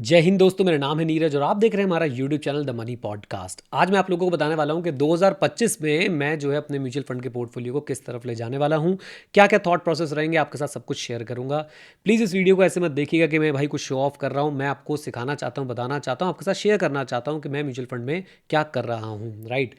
जय हिंद दोस्तों, मेरा नाम है नीरज और आप देख रहे हैं हमारा YouTube channel the money podcast. आज मैं आप लोगों को बताने वाला हूं कि 2025 में मैं जो है अपने म्यूचुअल फंड के पोर्टफोलियो को किस तरफ ले जाने वाला हूं, क्या क्या थॉट प्रोसेस रहेंगे, आपके साथ सब कुछ शेयर करूंगा। प्लीज़ इस वीडियो को ऐसे मत देखिएगा कि मैं भाई कुछ शो ऑफ कर रहा हूं। मैं आपको सिखाना चाहता हूं, बताना चाहता हूं, आपके साथ शेयर करना चाहता हूं कि मैं म्यूचुअल फंड में क्या कर रहा हूँ। राइट।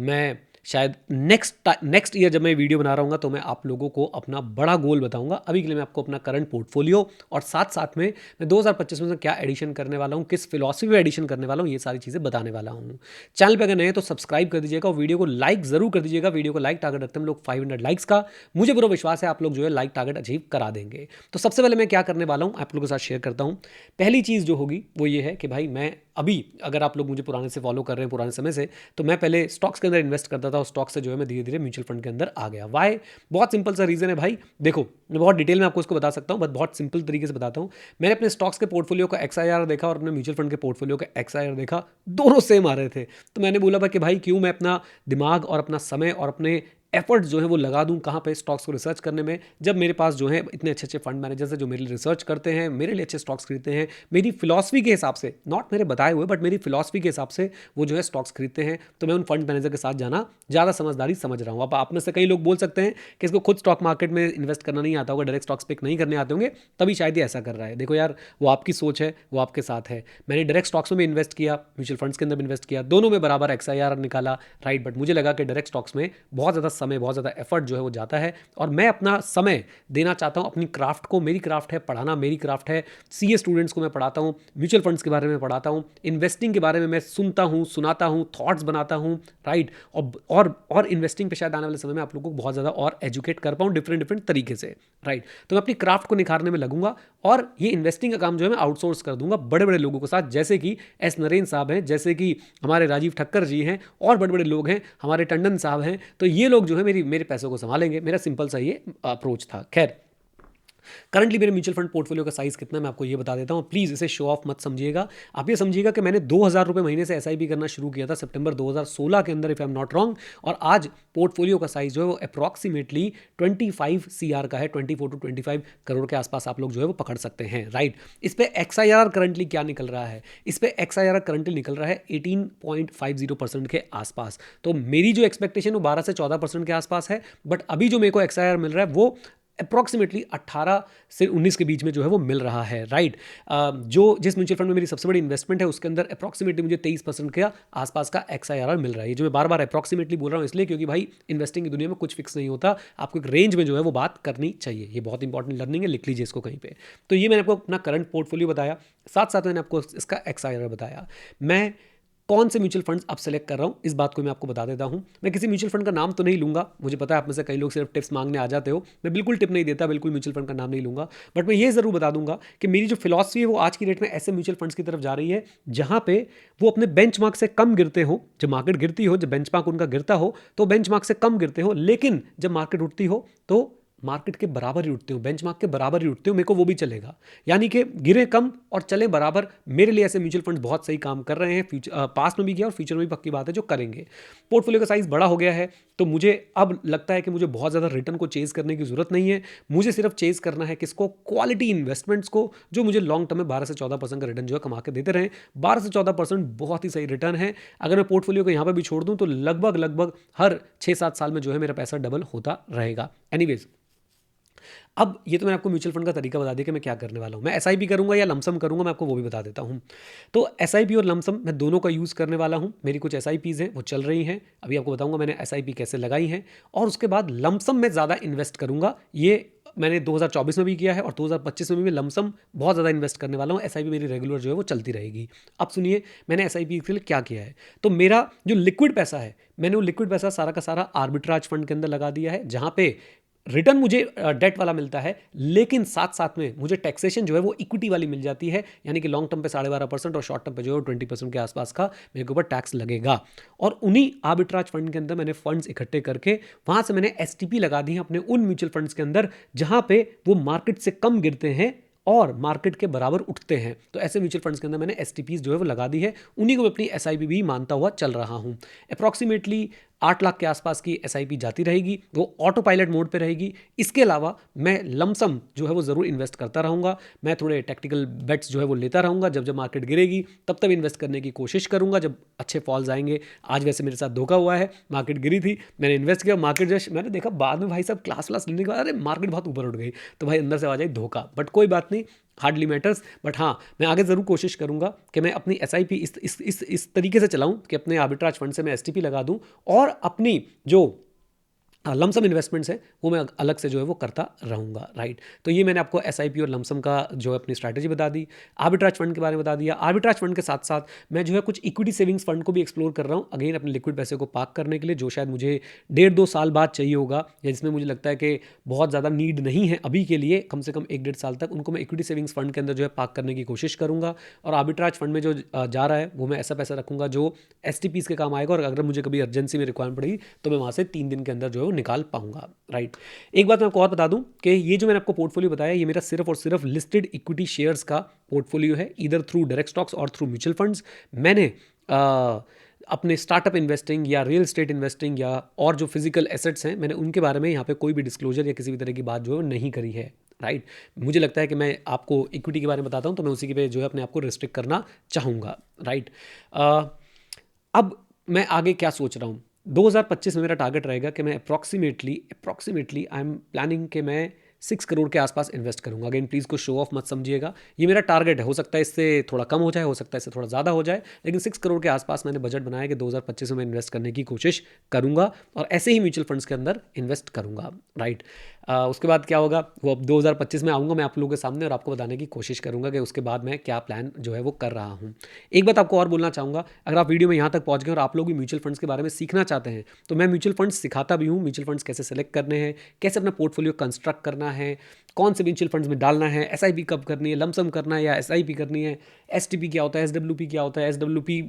मैं शायद नेक्स्ट ईयर जब मैं वीडियो बना रहा हूँ तो मैं आप लोगों को अपना बड़ा गोल बताऊंगा। अभी के लिए मैं आपको अपना करंट पोर्टफोलियो और साथ साथ में मैं 2025 में क्या एडिशन करने वाला हूँ, किस फिलॉसफी में एडिशन करने वाला हूँ, ये सारी चीज़ें बताने वाला हूँ। चैनल पे अगर नए हैं तो सब्सक्राइब कर दीजिएगा और वीडियो को लाइक ज़रूर कर दीजिएगा। वीडियो को लाइक टारगेट रखते हैं हम लोग 500 लाइक्स का। मुझे पूरा विश्वास है आप लोग जो है लाइक टारगेट अचीव करा देंगे। तो सबसे पहले मैं क्या करने वाला हूँ आप लोगों के साथ शेयर करता हूँ। पहली चीज़ जो होगी वो ये है कि भाई मैं अभी, अगर आप लोग मुझे पुराने से फॉलो कर रहे हैं, पुराने समय से, तो मैं पहले स्टॉक्स के अंदर इन्वेस्ट करता था और स्टॉक से जो है मैं धीरे धीरे म्यूचुअल फंड के अंदर आ गया। वाई? बहुत सिंपल सा रीज़न है भाई। देखो, मैं बहुत डिटेल में आपको इसको बता सकता हूँ, बट बहुत सिंपल तरीके से बताता हूँ। मैंने अपने स्टॉक्स के पोर्टफोलियो का XIR देखा और अपने म्यूचुअल फंड के पोर्टफोलियो का XIR देखा, दोनों सेम आ रहे थे। तो मैंने बोला भाई कि भाई क्यों मैं अपना दिमाग और अपना समय और अपने एफर्ट जो है वो लगा दूं कहाँ पे, स्टॉक्स को रिसर्च करने में, जब मेरे पास जो है इतने अच्छे अच्छे फंड मैनेजर्स हैं जो मेरे लिए रिसर्च करते हैं, मेरे लिए अच्छे स्टॉक्स खरीदते हैं, मेरी फिलॉसफी के हिसाब से, नॉट मेरे बताए हुए बट मेरी फिलॉसफी के हिसाब से वो जो है स्टॉक्स खरीदते हैं। तो मैं उन फंड मैनेजर के साथ जाना ज़्यादा समझदारी समझ रहा हूँ। अब आप में से कई लोग बोल सकते हैं कि इसको खुद स्टॉक मार्केट में इन्वेस्ट करना नहीं आता होगा, डायरेक्ट स्टॉक्स पिक नहीं करने आते होंगे, तभी शायद ये ऐसा कर रहा है। देखो यार, वो आपकी सोच है, वो आपके साथ है। मैंने डायरेक्ट स्टॉक्स में भी इन्वेस्ट किया, म्यूचुअल फंड्स के अंदर भी इन्वेस्ट किया, दोनों में बराबर XIR निकाला। राइट। बट मुझे लगा कि डायरेक्ट स्टॉक्स में बहुत ज़्यादा समय, बहुत ज़्यादा एफर्ट जो है वो जाता है और मैं अपना समय देना चाहता हूँ अपनी क्राफ्ट को। मेरी क्राफ्ट है पढ़ाना, मेरी क्राफ्ट है CA स्टूडेंट्स को मैं पढ़ाता हूँ, म्यूचुअल फंड्स के बारे में पढ़ाता हूँ, इन्वेस्टिंग के बारे में मैं सुनता हूँ, सुनाता हूँ, थॉट्स बनाता हूँ। राइट। और इन्वेस्टिंग पे शायद आने वाले समय में आप लोगों को बहुत ज़्यादा और एजुकेट कर पाऊँ डिफरेंट डिफरेंट तरीके से। राइट। तो मैं अपनी क्राफ्ट को निखारने में लगूंगा और ये इन्वेस्टिंग का काम जो है मैं आउटसोर्स कर दूंगा बड़े बड़े लोगों के साथ, जैसे कि S नरेन साहब हैं, जैसे कि हमारे राजीव ठक्कर जी हैं, और बड़े बड़े लोग हैं, हमारे टंडन साहब हैं। तो ये लोग जो है मेरे पैसों को संभालेंगे। मेरा सिंपल सा ये अप्रोच था। खैर, करंटली मेरे म्यूचुअल फंड पोर्टफोलियो का साइज़ कितना है मैं आपको ये बता देता हूँ। प्लीज़ इसे शो ऑफ मत समझिएगा। आप ये समझिएगा कि मैंने 2,000 रुपये महीने से SIP करना शुरू किया था सितंबर 2016 के अंदर, if I am not wrong. और आज पोर्टफोलियो का साइज़ जो है वो अप्रॉक्सीमेटली 25 CR का है। 24 टू 25 करोड़ के आसपास आप लोग जो है वो पकड़ सकते हैं। राइट। इस पर XIR करंटली क्या निकल रहा है? इस पर XIR करंटली निकल रहा है 18.50% के आसपास। तो मेरी जो एक्सपेक्टेशन वो 12 से 14% के आसपास है, बट अभी जो मेरे को XIR मिल रहा है वो अप्रॉक्सीमेटली 18 से 19 के बीच में जो है वो मिल रहा है। राइट। जो जिस म्यूचुअल फंड में मेरी सबसे बड़ी इन्वेस्टमेंट है उसके अंदर अप्रॉक्सीमेटली मुझे 23% के आसपास का XIR मिल रहा है। ये जो मैं बार बार अप्रॉक्सीमेटली बोल रहा हूँ इसलिए क्योंकि भाई इन्वेस्टिंग की दुनिया में कुछ फिक्स नहीं होता, आपको एक रेंज में जो है वो बात करनी चाहिए। ये बहुत इंपॉर्टेंट लर्निंग है, लिख लीजिए इसको कहीं पे। तो ये मैंने आपको अपना करंट पोर्टफोलियो बताया, साथ साथ मैंने आपको इसका XIR बताया। मैं कौन से म्यूचुअल फंड्स अब सेलेक्ट कर रहा हूँ इस बात को मैं आपको बता देता हूँ। मैं किसी म्यूचुअल फंड का नाम तो नहीं लूँगा, मुझे पता है आप में से कई लोग सिर्फ टिप्स मांगने आ जाते हो। मैं बिल्कुल टिप नहीं देता, बिल्कुल म्यूचुअल फंड का नाम नहीं लूँगा, बट मैं ये ज़रूर बता दूंगा कि मेरी जो फिलॉसफी है वो आज की डेट में ऐसे म्यूचुअल फंड्स की तरफ जा रही है जहाँ पे वो अपने बेंचमार्क से कम गिरते हो। जब मार्केट गिरती हो, जब बेंचमार्क उनका गिरता हो तो बेंचमार्क से कम गिरते हो, लेकिन जब मार्केट उठती हो तो मार्केट के बराबर ही उठते हो, बेंचमार्क के बराबर ही उठते हो। मेरे को वो भी चलेगा, यानी कि गिरे कम और चले बराबर। मेरे लिए ऐसे म्यूचुअल फंड बहुत सही काम कर रहे हैं, पास्ट में भी किया और फ्यूचर में भी पक्की बात है जो करेंगे। पोर्टफोलियो का साइज़ बड़ा हो गया है तो मुझे अब लगता है कि मुझे बहुत ज़्यादा रिटर्न को चेज़ करने की ज़रूरत नहीं है। मुझे सिर्फ चेज़ करना है किसको? क्वालिटी इन्वेस्टमेंट्स को, जो मुझे लॉन्ग टर्म में 12 से 14% का रिटर्न जो है कमा के देते रहें। 12 से 14% बहुत ही सही रिटर्न है। अगर मैं पोर्टफोलियो को यहाँ पर भी छोड़ दूँ तो लगभग लगभग हर 6-7 साल में जो है मेरा पैसा डबल होता रहेगा। एनीवेज, अब ये तो मैंने आपको म्यूचुअल फंड का तरीका बता दिया कि मैं क्या करने वाला हूँ। मैं SIP करूँगा या लमसम करूँगा, मैं आपको वो भी बता देता हूँ। तो SIP और लमसम मैं दोनों का यूज़ करने वाला हूँ। मेरी कुछ SIPs हैं वो चल रही हैं, अभी आपको बताऊँगा मैंने SIP कैसे लगाई है। और उसके बाद लमसम में ज़्यादा इन्वेस्ट करूँगा। ये मैंने 2024 में भी किया है और 2025 में भी मैं लमसम बहुत ज़्यादा इन्वेस्ट करने वाला हूँ। SIP मेरी रेगुलर जो है वो चलती रहेगी। अब सुनिए मैंने SIP के लिए क्या किया है। तो मेरा जो लिक्विड पैसा है, मैंने वो लिक्विड पैसा सारा का सारा आर्बिट्राज फंड के अंदर लगा दिया है, जहाँ पे रिटर्न मुझे डेट वाला मिलता है, लेकिन साथ साथ में मुझे टैक्सेशन जो है वो इक्विटी वाली मिल जाती है। यानी कि लॉन्ग टर्म पे 12.5% और शॉर्ट टर्म पे जो है 20% के आसपास का मेरे के ऊपर टैक्स लगेगा। और उन्हीं आर्बिट्राज फंड के अंदर मैंने फंड्स इकट्ठे करके वहाँ से मैंने STP लगा दी है अपने उन म्यूचुअल फंड्स के अंदर जहाँ पे वो मार्केट से कम गिरते हैं और मार्केट के बराबर उठते हैं। तो ऐसे म्यूचुअल फंड्स के अंदर मैंने STPs जो है वो लगा दी है, उन्हीं को मैं अपनी SIP भी मानता हुआ चल रहा हूँ। अप्रॉक्सीमेटली 8 लाख के आसपास की एसआईपी जाती रहेगी, वो ऑटो पायलट मोड पे रहेगी। इसके अलावा मैं लमसम जो है वो ज़रूर इन्वेस्ट करता रहूँगा। मैं थोड़े टेक्निकल बेट्स जो है वो लेता रहूँगा। जब जब मार्केट गिरेगी तब तब इन्वेस्ट करने की कोशिश करूँगा, जब अच्छे फॉल्स आएंगे। आज वैसे मेरे साथ धोखा हुआ है, मार्केट गिरी थी, मैंने इन्वेस्ट किया, मार्केट जस्ट मैंने देखा बाद में भाई साहब क्लास लेने के बाद अरे मार्केट बहुत ऊपर उठ गई, तो भाई अंदर से आ जाए धोखा। बट कोई बात नहीं, हार्डली मैटर्स। बट हाँ, मैं आगे ज़रूर कोशिश करूँगा कि मैं अपनी एसआईपी इस तरीके से चलाऊँ कि अपने आर्बिट्राज फंड से मैं एसटीपी लगा दूँ, और अपनी जो लमसम इन्वेस्टमेंट्स है वो मैं अलग से जो है वो करता रहूँगा, राइट। तो ये मैंने आपको एसआईपी और लमसम का जो है अपनी स्ट्रैटेजी बता दी। आर्बिट्राज फंड के बारे में बता दिया। आर्बिट्राज फंड के साथ साथ मैं जो है कुछ इक्विटी सेविंग्स फंड को भी एक्सप्लोर कर रहा हूँ, अगेन अपने लिक्विड पैसे को पार्क करने के लिए, जो शायद मुझे 1.5-2 साल बाद चाहिए होगा, या जिसमें मुझे लगता है कि बहुत ज़्यादा नीड नहीं है अभी के लिए, कम से कम 1-1.5 साल तक उनको मैं इक्विटी सेविंग्स फंड के अंदर जो है पार्क करने की कोशिश करूँगा। और आर्बिट्राज फंड में जो जा रहा है वो मैं ऐसा पैसा रखूँगा जो एसटीपीज़ के काम आएगा, और अगर मुझे कभी अर्जेंसी में रिक्वायरमेंट पड़ेगी तो मैं वहाँ से 3 दिन के अंदर जो है वो निकाल पाऊँगा, राइट। एक बात मैं आपको और बता दूं कि ये जो मैंने आपको पोर्टफोलियो बताया, ये मेरा सिर्फ और सिर्फ लिस्टेड इक्विटी शेयर्स का पोर्टफोलियो है, इधर थ्रू डायरेक्ट स्टॉक्स और थ्रू म्यूचुअल फंड्स। मैंने अपने स्टार्टअप इन्वेस्टिंग या रियल एस्टेट इन्वेस्टिंग या और जो फिजिकल एसेट्स हैं, मैंने उनके बारे में यहाँ पे कोई भी डिस्क्लोजर या किसी भी तरह की बात जो है नहीं करी है, राइट। मुझे लगता है कि मैं आपको इक्विटी के बारे में बताता हूँ तो मैं उसी के पे जो है अपने आप को रिस्ट्रिक्ट करना चाहूँगा, राइट। अब मैं आगे क्या सोच रहा हूँ, 2025 में मेरा टारगेट रहेगा कि मैं अप्रॉक्सीमेटली आई एम प्लानिंग कि मैं 6 करोड़ के आसपास इन्वेस्ट करूंगा। अगेन प्लीज़ को शो ऑफ मत समझिएगा, ये मेरा टारगेट है, हो सकता है इससे थोड़ा कम हो जाए, हो सकता है इससे थोड़ा ज़्यादा हो जाए, लेकिन 6 करोड़ के आसपास मैंने बजट बनाया कि 2025 में मैं इन्वेस्ट करने की कोशिश करूंगा, और ऐसे ही म्यूचुअल फंड्स के अंदर इन्वेस्ट करूंगा, राइट। उसके बाद क्या होगा वो अब 2025 में आऊँगा मैं आप लोगों के सामने, और आपको बताने की कोशिश करूँगा कि उसके बाद मैं क्या प्लान जो है वो कर रहा हूँ। एक बात आपको और बोलना चाहूँगा, अगर आप वीडियो में यहाँ तक पहुँच गए और आप लोग भी म्यूचुअल फंड्स के बारे में सीखना चाहते हैं, तो मैं म्यूचुअल फंड्स सिखाता भी हूँ। म्यूचुअल फंड्स कैसे सेलेक्ट करने हैं, कैसे अपना पोर्टफोलियो कंस्ट्रक्ट करना है, कौन से म्यूचुअल फंड्स में डालना है, एसआईपी कब करनी है, लमसम करना है या एसआईपी करनी है, एसटीपी क्या होता है, एसडब्ल्यूपी क्या होता है। एसडब्ल्यूपी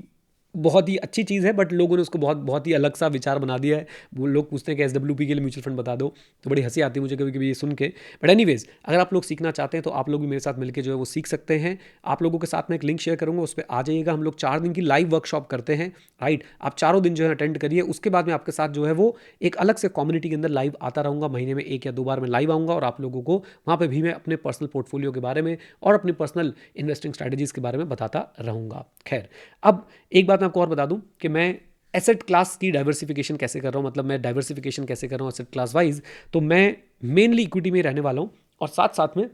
बहुत ही अच्छी चीज़ है, बट लोगों ने उसको बहुत बहुत ही अलग सा विचार बना दिया है। वो लोग पूछते हैं कि एसडब्ल्यूपी के लिए म्यूचुअल फंड बता दो, तो बड़ी हंसी आती है मुझे कभी कभी ये सुन के। बट एनीवेज, अगर आप लोग सीखना चाहते हैं तो आप लोग भी मेरे साथ मिलकर जो है वो सीख सकते हैं। आप लोगों के साथ में एक लिंक शेयर करूँगा, उस पर आ जाइएगा। हम लोग 4 दिन की लाइव वर्कशॉप करते हैं, राइट। आप चारों दिन जो है अटेंड करिए, उसके बाद में आपके साथ जो है वो एक अलग से कम्युनिटी के अंदर लाइव आता रहूँगा। महीने में 1 या 2 बार मैं लाइव आऊँगा, और आप लोगों को वहाँ पर भी मैं अपने पर्सनल पोर्टफोलियो के बारे में और अपनी पर्सनल इन्वेस्टिंग स्ट्रैटेजीज़ के बारे में बताता रहूँगा। खैर, अब एक बात मैं आपको और बता दूं कि मैं एसेट क्लास की डाइवर्सिफिकेशन कैसे कर रहा हूं, मतलब मैं डाइवर्सिफिकेशन कैसे कर रहा हूं एसेट क्लास वाइज। तो मैं मेनली इक्विटी में रहने वाला हूं, और साथ साथ में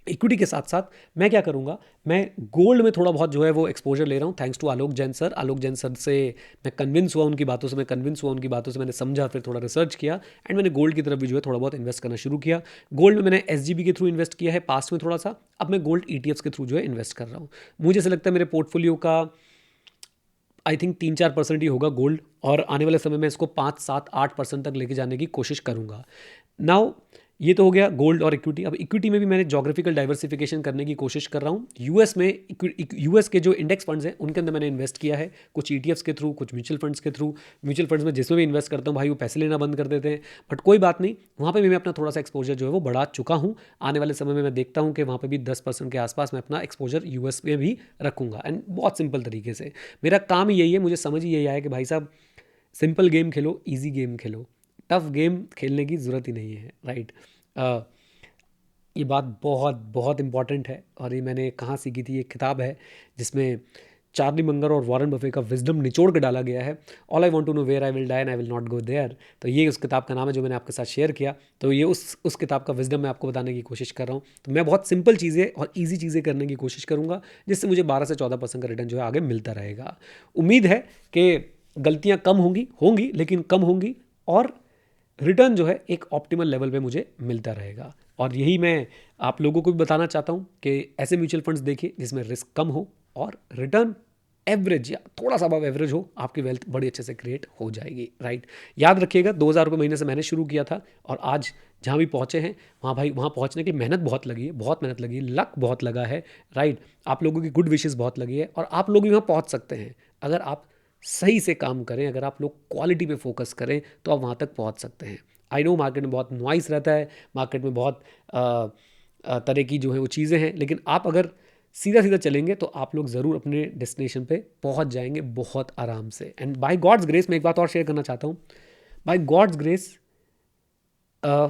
इक्विटी के साथ साथ मैं क्या करूंगा, मैं गोल्ड में थोड़ा बहुत जो है वो एक्सपोजर ले रहा हूं, thanks to Alok Jain sir. Alok Jain sir से मैं कन्विंस हुआ, उनकी बातों से मैं कन्विंस हुआ, उनकी बातों से मैंने समझा, फिर थोड़ा रिसर्च किया, एंड मैंने गोल्ड की तरफ भी जो है थोड़ा बहुत इन्वेस्ट करना शुरू किया। गोल्ड में मैंने एसजीबी के थ्रू इन्वेस्ट किया है पास्ट में थोड़ा सा, अब मैं गोल्ड ईटीएफ्स के थ्रू जो है इन्वेस्ट कर रहा हूँ। मुझे ऐसा लगता है मेरे पोर्टफोलियो का आई थिंक 3-4% ही होगा गोल्ड, और आने वाले समय में इसको 5-7-8% तक लेके जाने की कोशिश करूँगा। नाउ ये तो हो गया गोल्ड और इक्विटी। अब इक्विटी में भी मैंने जोग्राफिकल डाइवर्सिफिकेशन करने की कोशिश कर रहा हूँ। यूएस में यूएस के जो इंडेक्स फंड्स हैं उनके अंदर मैंने इन्वेस्ट किया है, कुछ ईटीएफ्स के थ्रू, कुछ म्यूचुअल फंड्स के थ्रू। म्यूचुअल फंड्स में जिसमें भी इन्वेस्ट करता हूँ भाई वो पैसे लेना बंद कर देते हैं, बट कोई बात नहीं, वहाँ पर भी मैं अपना थोड़ा सा एक्सपोजर जो है वो बढ़ा चुका हूँ। आने वाले समय में मैं देखता हूँ कि वहाँ पर भी 10% के आसपास मैं अपना एक्सपोजर यूएस में भी रखूँगा, एंड बहुत सिंपल तरीके से। मेरा काम ही यही है, मुझे समझ ही यही आया कि भाई साहब सिंपल गेम खेलो, ईजी गेम खेलो, टफ गेम खेलने की ज़रूरत ही नहीं है, राइट। ये बात बहुत बहुत इंपॉर्टेंट है, और ये मैंने कहाँ सीखी थी, एक किताब है जिसमें चार्ली मंगर और वॉरेन बफे का विजडम निचोड़ के डाला गया है, all I want to know where I will die and I will not go there. तो ये उस किताब का नाम है जो मैंने आपके साथ शेयर किया। तो ये उस किताब का विजडम मैं आपको बताने की कोशिश कर रहा हूँ। तो मैं बहुत सिंपल चीज़ें और ईजी चीज़ें करने की कोशिश करूँगा, जिससे मुझे 12 से 14% का रिटर्न जो है आगे मिलता रहेगा। उम्मीद है कि गलतियाँ कम होंगी लेकिन कम होंगी, और रिटर्न जो है एक ऑप्टिमल लेवल पे मुझे मिलता रहेगा। और यही मैं आप लोगों को भी बताना चाहता हूँ कि ऐसे म्यूचुअल फंड्स देखिए जिसमें रिस्क कम हो और रिटर्न एवरेज या थोड़ा सा अबव एवरेज हो, आपकी वेल्थ बड़ी अच्छे से क्रिएट हो जाएगी, राइट। याद रखिएगा 2,000 रुपये महीने से मैंने शुरू किया था, और आज जहाँ भी पहुँचे हैं वहाँ भाई वहाँ पहुँचने की मेहनत बहुत लगी है, बहुत मेहनत लगी है, लक बहुत लगा है, राइट। आप लोगों की गुड विशेज़ बहुत लगी है, और आप लोग भी वहाँ पहुँच सकते हैं अगर आप सही से काम करें, अगर आप लोग क्वालिटी पे फोकस करें तो आप वहाँ तक पहुँच सकते हैं। आई नो मार्केट में बहुत नॉइस रहता है, मार्केट में बहुत तरह की जो है वो चीज़ें हैं, लेकिन आप अगर सीधा-सीधा चलेंगे तो आप लोग ज़रूर अपने डेस्टिनेशन पे पहुँच जाएँगे बहुत आराम से। एंड बाय गॉड्स ग्रेस मैं एक बात और शेयर करना चाहता हूँ। बाय गॉड्स ग्रेस अ,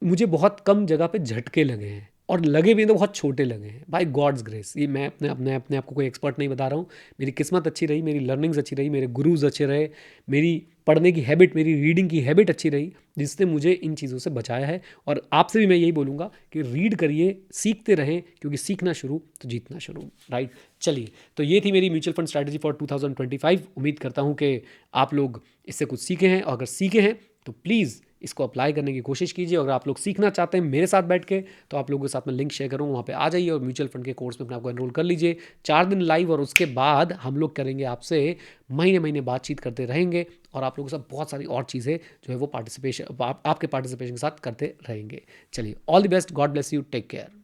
मुझे बहुत कम जगह पे झटके लगे हैं और लगे भी हैं तो बहुत छोटे लगे हैं बाय गॉड्स ग्रेस। ये मैं अपने आप को कोई एक्सपर्ट नहीं बता रहा हूँ। मेरी किस्मत अच्छी रही, मेरी लर्निंग्स अच्छी रही, मेरे गुरुज अच्छे रहे, मेरी पढ़ने की हैबिट, मेरी रीडिंग की हैबिट अच्छी रही, जिसने मुझे इन चीज़ों से बचाया है। और आपसे भी मैं यही बोलूँगा कि रीड करिए, सीखते रहें, क्योंकि सीखना शुरू तो जीतना शुरू, राइट। चलिए, तो ये थी मेरी म्यूचुअल फंड स्ट्रैटेजी फॉर 2025। उम्मीद करता हूँ कि आप लोग इससे कुछ सीखे हैं, और अगर सीखे हैं तो प्लीज़ इसको अप्लाई करने की कोशिश कीजिए। अगर आप लोग सीखना चाहते हैं मेरे साथ बैठ के, तो आप लोगों के साथ मैं लिंक शेयर करूँगा, वहाँ पे आ जाइए और म्यूचुअल फंड के कोर्स में अपने आप को एनरोल कर लीजिए। 4 दिन लाइव, और उसके बाद हम लोग करेंगे आपसे महीने महीने बातचीत करते रहेंगे, और आप लोगों के साथ बहुत सारी और चीज़ें जो है वो पार्टिसिपेशन आपके पार्टिसिपेशन के साथ करते रहेंगे। चलिए, all the best, God bless you, take care.